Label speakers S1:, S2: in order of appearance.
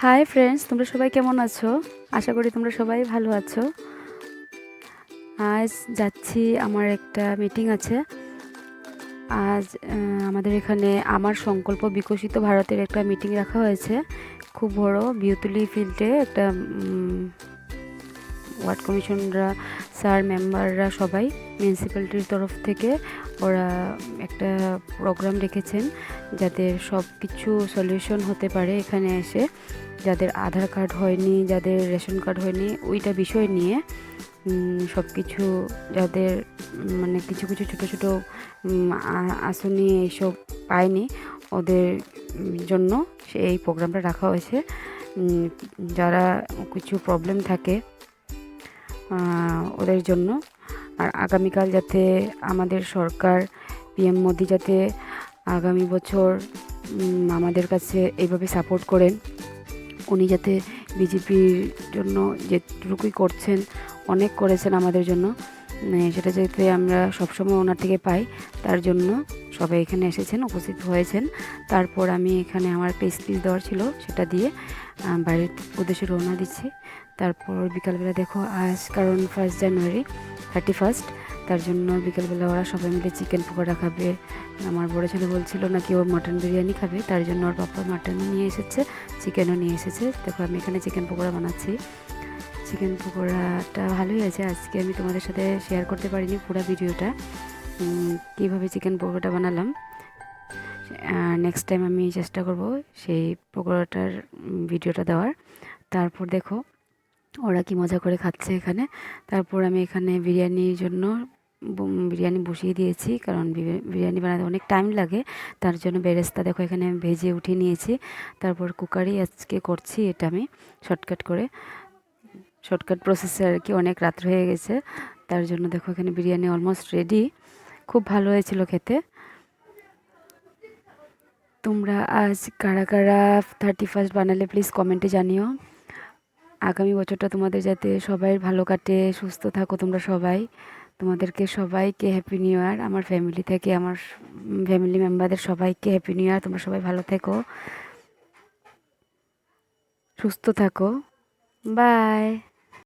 S1: Hi friends, তোমরা সবাই কেমন আছো? আশা করি তোমরা সবাই ভালো আছো। আজ যাচ্ছি, আমার একটা মিটিং আছে। আজ আমাদের এখানে আমার সংকল্প বিকশিত ভারতের একটা মিটিং রাখা হয়েছে। খুব বড় বিউতুলি ফিল্ডে একটা ওয়ার্ড কমিশনরা, স্যার, মেম্বাররা সবাই মিউনিসিপ্যালিটির তরফ থেকে ওরা একটা প্রোগ্রাম রেখেছেন, যাদের সব কিছু সলিউশন হতে পারে এখানে এসে। যাদের আধার কার্ড হয়নি, যাদের রেশন কার্ড হয়নি, ওইটা বিষয় নিয়ে সব কিছু, যাদের মানে কিছু কিছু ছোটো ছোটো আসনি এইসব পায়নি, ওদের জন্য এই প্রোগ্রামটা রাখা হয়েছে। যারা কিছু প্রবলেম থাকে ওদের জন্য। আর আগামীকাল যাতে আমাদের সরকার, পিএম মোদি যাতে আগামী বছর আমাদের কাছে এইভাবে সাপোর্ট করেন, উনি যাতে বিজেপির জন্য যেটুকুই করছেন, অনেক করেছেন আমাদের জন্য, সেটা যাতে আমরা সবসময় ওনার থেকে পাই, তার জন্য সবাই এখানে এসেছেন, উপস্থিত হয়েছেন। তারপর আমি এখানে আমার একটা স্পিচ দেওয়ার ছিল, সেটা দিয়ে বাইরের উদ্দেশ্যে রওনা দিচ্ছি। তারপর বিকালবেলা দেখো, আজ কারণ 1 জানুয়ারি 31, তার জন্য বিকেলবেলা ওরা সবাই মিলে চিকেন পকোড়া খাবে। আমার বড় ছেলে বলছিল নাকি ওর মাটন বিরিয়ানি খাবে, তার জন্য ওর পাপা মাটনও নিয়ে এসেছে, চিকেনও নিয়ে এসেছে। দেখো আমি এখানে চিকেন পকোড়া বানাচ্ছি। চিকেন পকোড়াটা ভালোই আছে। আজকে আমি তোমাদের সাথে শেয়ার করতে পারিনি পুরো ভিডিওটা, কীভাবে চিকেন পকোড়াটা বানালাম। নেক্সট টাইম আমি চেষ্টা করব সেই পকোড়াটার ভিডিওটা দেওয়ার। তারপর দেখো ওরা কি মজা করে খাচ্ছে এখানে। তারপর আমি এখানে বিরিয়ানির জন্য বিরিয়ানি বসিয়ে দিয়েছি, কারণ বিরিয়ানি বানাতে অনেক টাইম লাগে, তার জন্য বেরেস্তা দেখো এখানে ভেজে উঠিয়ে নিয়েছি। তারপর কুকারেই আজকে করছি এটা আমি শর্টকাট প্রসেসে আর কি, অনেক রাত্র হয়ে গেছে, তার জন্য দেখো এখানে বিরিয়ানি অলমোস্ট রেডি। খুব ভালো হয়েছিল খেতে। তোমরা আজ কারা কারা 31 বানালে প্লিজ কমেন্টে জানিও। আগামী বছরটা তোমাদের যাতে সবাই ভালো কাটে, সুস্থ থাকো তোমরা সবাই। তোমাদেরকে সবাইকে হ্যাপি নিউ ইয়ার। আমার ফ্যামিলি থেকে, আমার ফ্যামিলি মেম্বারদের সবাইকে হ্যাপি নিউ ইয়ার। তোমরা সবাই ভালো থেকো, সুস্থ থাকো। বাই।